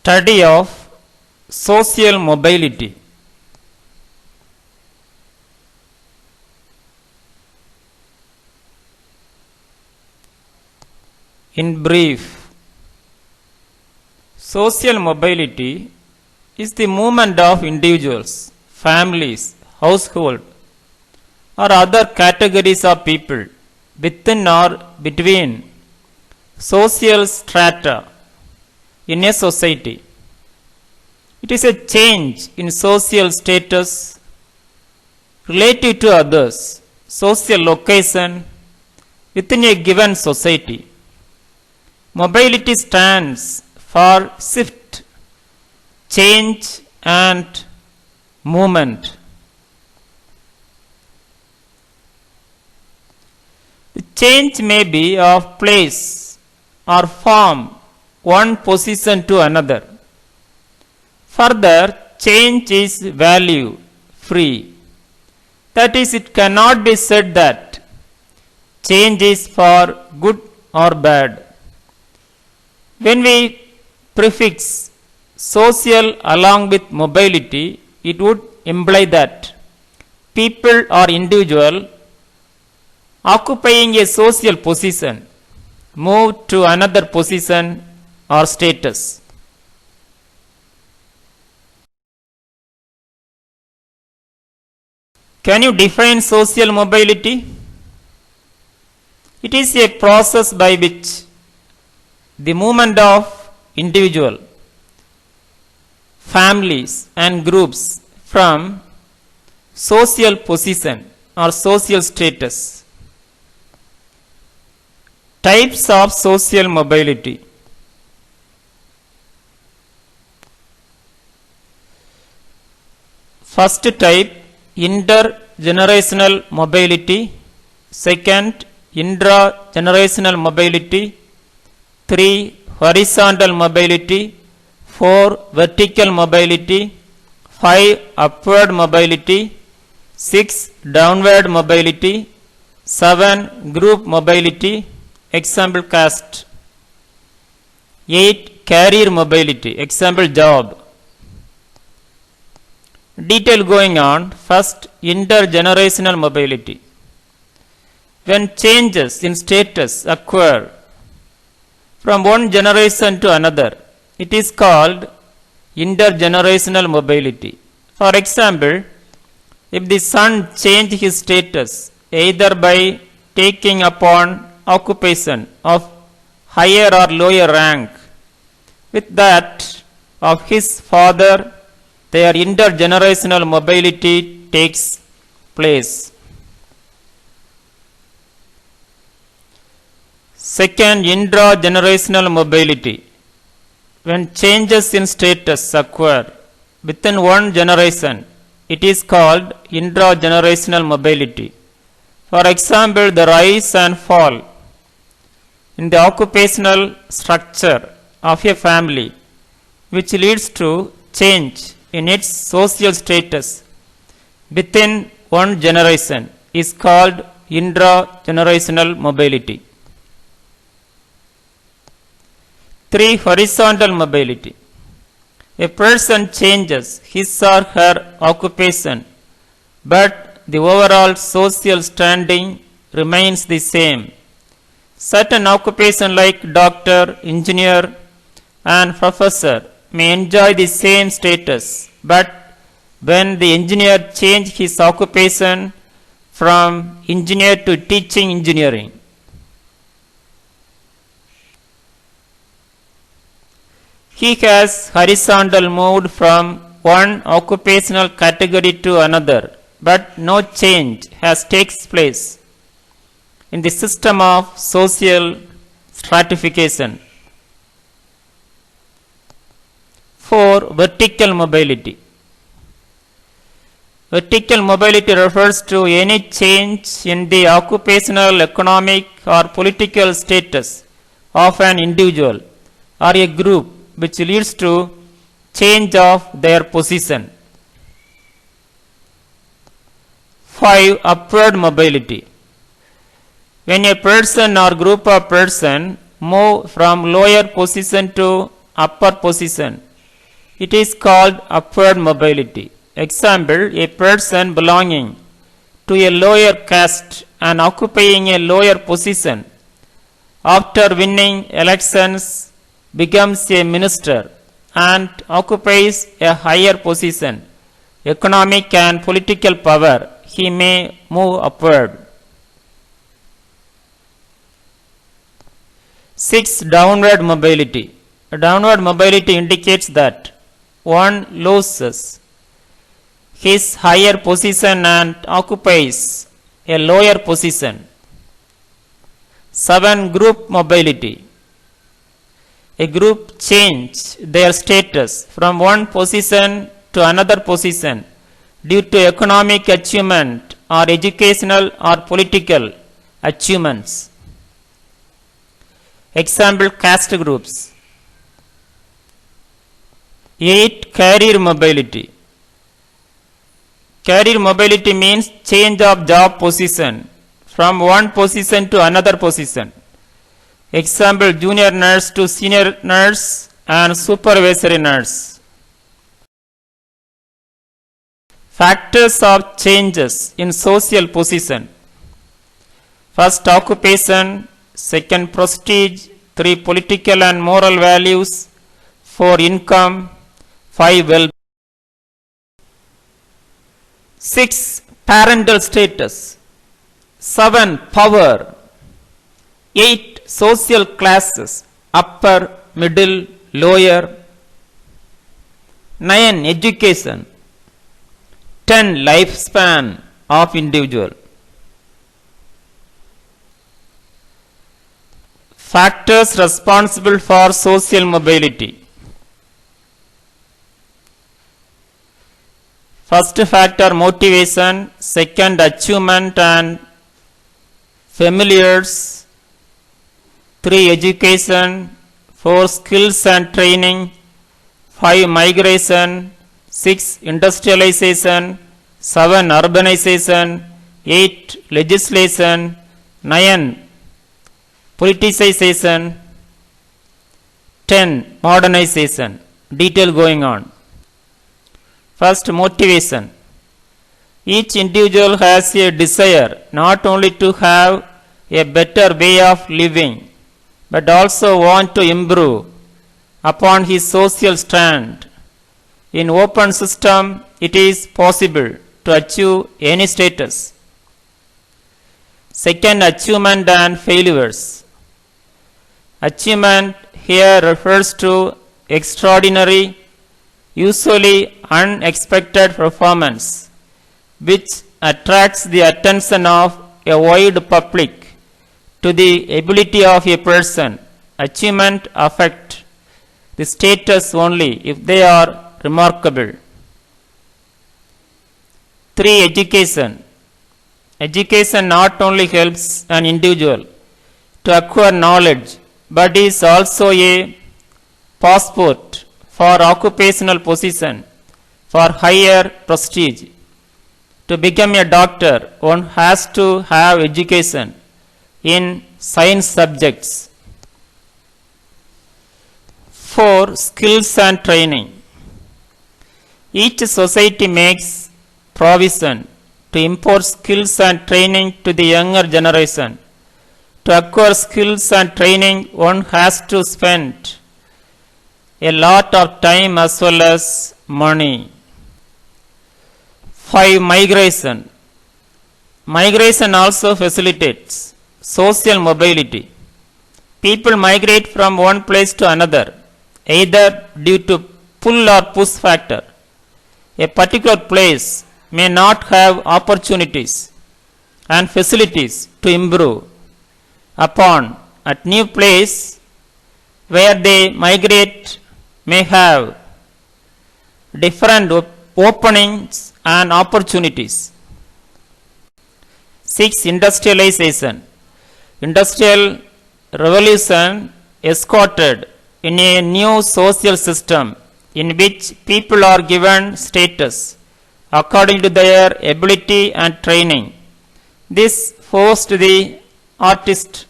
Study of social mobility. In brief, social mobility is the movement of individuals, families, household, or other categories of people within or between social strata in a society. It is a change in social status relative to others, social location within a given society. Mobility stands for shift, change and movement. The change may be of place or from one position to another. Further, change is value free. That is, it cannot be said that change is for good or bad. When we prefix social along with mobility, it would imply that people or individual occupying a social position move to another position or status. Can you define social mobility? It is a process by which the movement of individual, families and groups from social position or social status. Types of social mobility. First type, intergenerational mobility. Second, intragenerational mobility. 3. Horizontal mobility. 4. Vertical mobility. 5. Upward mobility. 6. Downward mobility. 7. Group mobility. Example, caste. 8. Career mobility. Example, job. Detail going on. First, intergenerational mobility. When changes in status occur from one generation to another, it is called intergenerational mobility. For example, if the son change his status either by taking upon occupation of higher or lower rank with that of his father, their intergenerational mobility takes place. Second, intragenerational mobility. When changes in status occur within one generation, it is called intragenerational mobility. For example, the rise and fall in the occupational structure of a family, which leads to change in its social status within one generation, is called intragenerational mobility. 3. Horizontal mobility. A person changes his or her occupation, but the overall social standing remains the same. Certain occupation like doctor, engineer, and professor may enjoy the same status, but when the engineer changes his occupation from engineer to teaching engineering, he has horizontal moved from one occupational category to another, but no change has takes place in the system of social stratification. 4. Vertical mobility. Vertical mobility refers to any change in the occupational, economic or political status of an individual or a group which leads to change of their position. 5. Upward mobility. When a person or group of persons move from lower position to upper position, It is called upward mobility. Example, a person belonging to a lower caste and occupying a lower position after winning elections becomes a minister and occupies a higher position, economic and political power, he may move upward. 6. Downward mobility. Downward mobility indicates that one loses his higher position and occupies a lower position. 7. Group mobility. A group change their status from one position to another position due to economic achievement or educational or political achievements. Example, caste groups. 8. Career mobility. Career mobility means change of job position from one position to another position. Example, junior nurse to senior nurse and supervisory nurse. Factors of changes in social position. First, occupation. Second, prestige. 3. Political and moral values. 4. Income. 5. Well. 6. Parental status. 7. Power. 8. Social classes. Upper, middle, lower. 9. Education. 10. Lifespan of individual. Factors responsible for social mobility. First factor, motivation. Second, achievement and familiars. 3. Education. 4. Skills and training. 5. Migration. 6. Industrialization. 7. Urbanization. 8. Legislation. 9. Politicization. 10. Modernization. Detail going on. First, motivation. Each individual has a desire not only to have a better way of living, but also want to improve upon his social stand. In open system, it is possible to achieve any status. Second, achievement and failures. Achievement here refers to extraordinary, usually unexpected performance, which attracts the attention of a wide public to the ability of a person. Achievement affect the status only if they are remarkable. 3. Education. Education not only helps an individual to acquire knowledge, but is also a passport for occupational position, for higher prestige. To become a doctor, one has to have education in science subjects. 4. Skills and training. Each society makes provision to impart skills and training to the younger generation. To acquire skills and training, one has to spend a lot of time as well as money. 5. Migration. Migration also facilitates social mobility. People migrate from one place to another, either due to pull or push factor. A particular place may not have opportunities and facilities to improve upon. At new place where they migrate may have different openings and opportunities. 6. Industrialization. Industrial revolution escorted in a new social system in which people are given status according to their ability and training. This forced the artist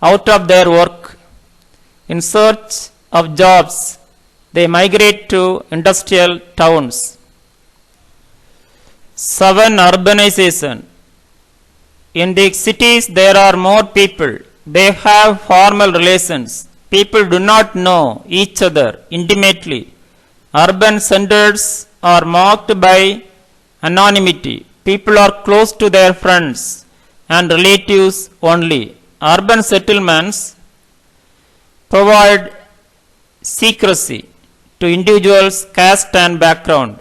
out of their work in search of jobs they migrate to industrial towns. 7. Urbanization. In the cities there are more people. They have formal relations. People do not know each other intimately. Urban centers are marked by anonymity. People are close to their friends and relatives only. Urban settlements provide secrecy to individuals' caste and background.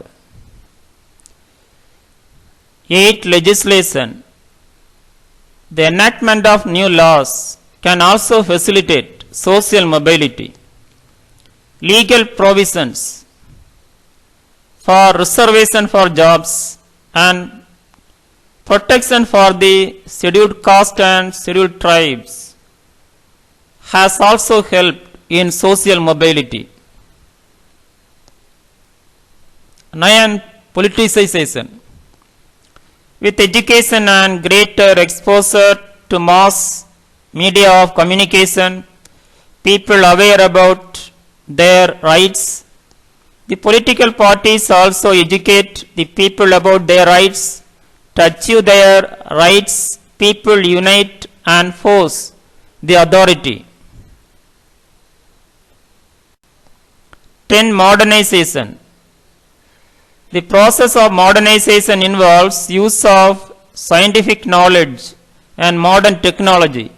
8. Legislation. The enactment of new laws can also facilitate social mobility. Legal provisions for reservation for jobs and protection for the scheduled caste and scheduled tribes has also helped in social mobility. 9. Politicization. With education and greater exposure to mass media of communication, people aware about their rights, the political parties also educate the people about their rights. To achieve their rights, people unite and force the authority. 10. Modernization. The process of modernization involves use of scientific knowledge and modern technology.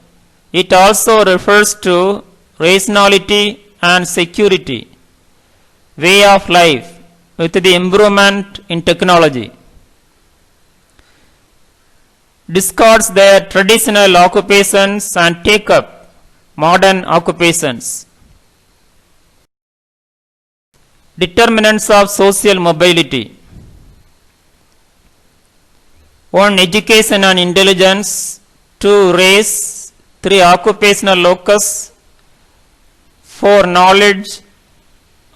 It also refers to rationality and security, way of life with the improvement in technology. Discards their traditional occupations and take up modern occupations. Determinants of social mobility. 1. Education and intelligence. 2. Race. 3. Occupational locus. 4. Knowledge.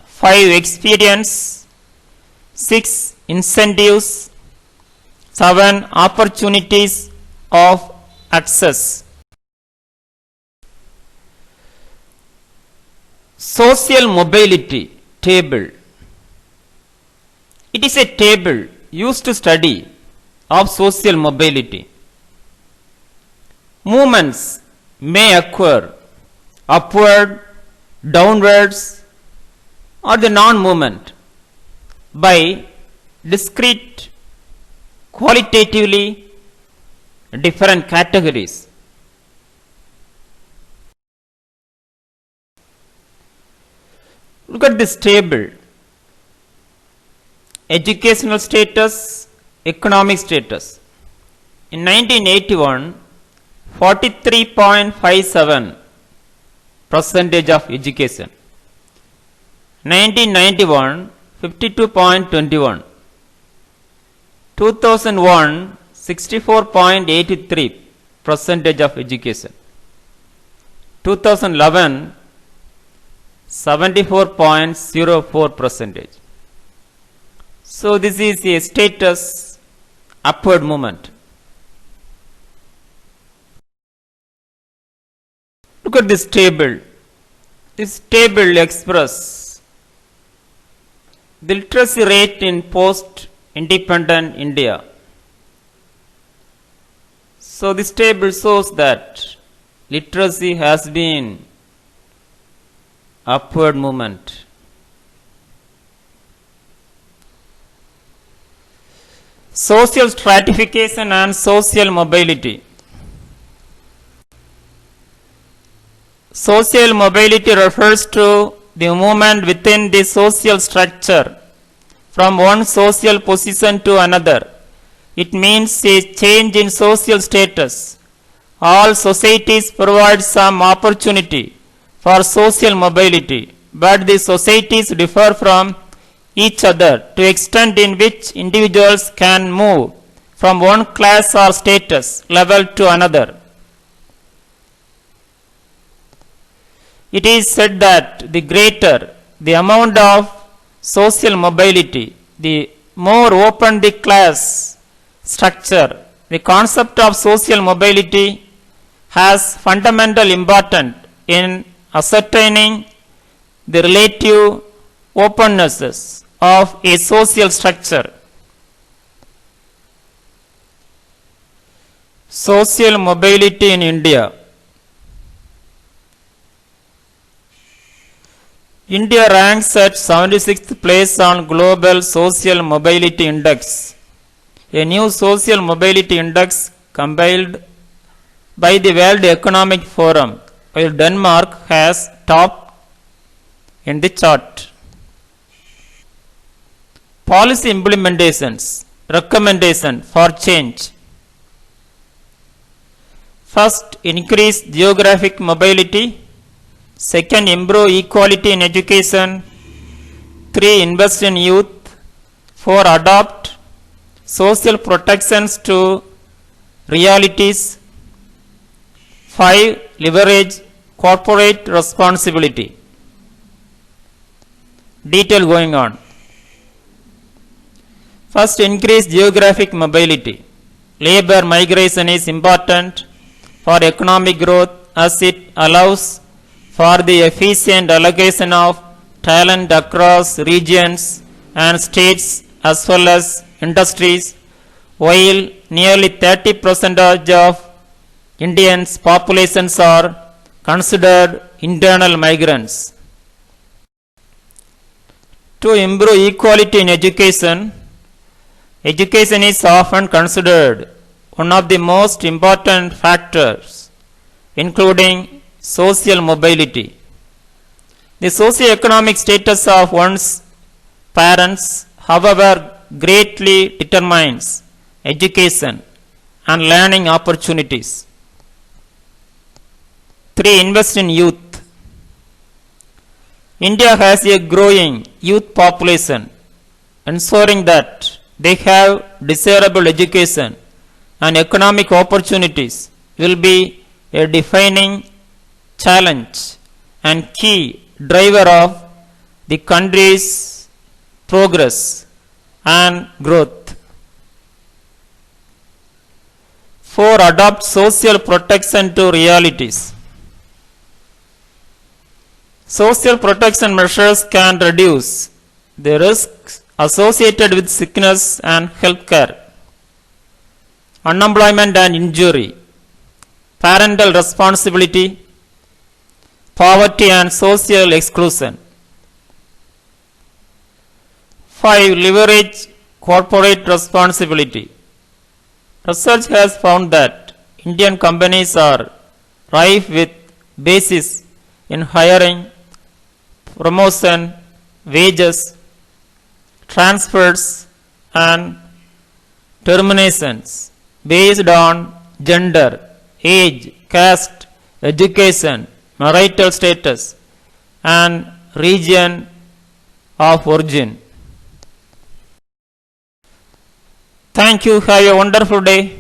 5. Experience. 6. Incentives. 7. Opportunities of access. Social mobility table. It is a table used to study of social mobility. Movements may occur upward, downwards, or the non-movement by discrete, qualitatively different categories. Look at this table. Educational status, economic status. In 1981, 43.57% of education. 1991, 52.21. 2001, 64.83% of education. 2011, 74.04%. So this is a status upward movement. Look at this table. This table expresses the literacy rate in post-independent India. So this table shows that literacy has been upward movement. Social stratification and social mobility. Social mobility refers to the movement within the social structure from one social position to another. It means a change in social status. All societies provide some opportunity for social mobility, but the societies differ from each other to extent in which individuals can move from one class or status level to another. It is said that the greater the amount of social mobility, the more open the class structure. The concept of social mobility has fundamental importance in ascertaining the relative opennesses of a social structure. Social mobility in India. India ranks at 76th place on Global Social Mobility Index. A new social mobility index compiled by the World Economic Forum, while Denmark has topped in the chart. Policy implementations, recommendation for change. First, increase geographic mobility. Second, improve equality in education. 3, invest in youth. 4, adopt social protections to realities. 5, leverage corporate responsibility. Detail going on. First, increase geographic mobility. Labor migration is important for economic growth as it allows for the efficient allocation of talent across regions and states as well as industries, while nearly 30% of Indians' populations are considered internal migrants. To improve equality in education, education is often considered one of the most important factors, including social mobility. The socioeconomic status of one's parents, however, greatly determines education and learning opportunities. 3, invest in youth. India has a growing youth population. Ensuring that they have desirable education and economic opportunities will be a defining challenge and key driver of the country's progress and growth. 4, adopt social protection to realities. Social protection measures can reduce the risks associated with sickness and health care, unemployment and injury, parental responsibility, poverty and social exclusion. 5, leverage corporate responsibility. Research has found that Indian companies are rife with basis in hiring, promotion, wages, transfers and terminations based on gender, age, caste, education, marital status and region of origin. Thank you. Have a wonderful day.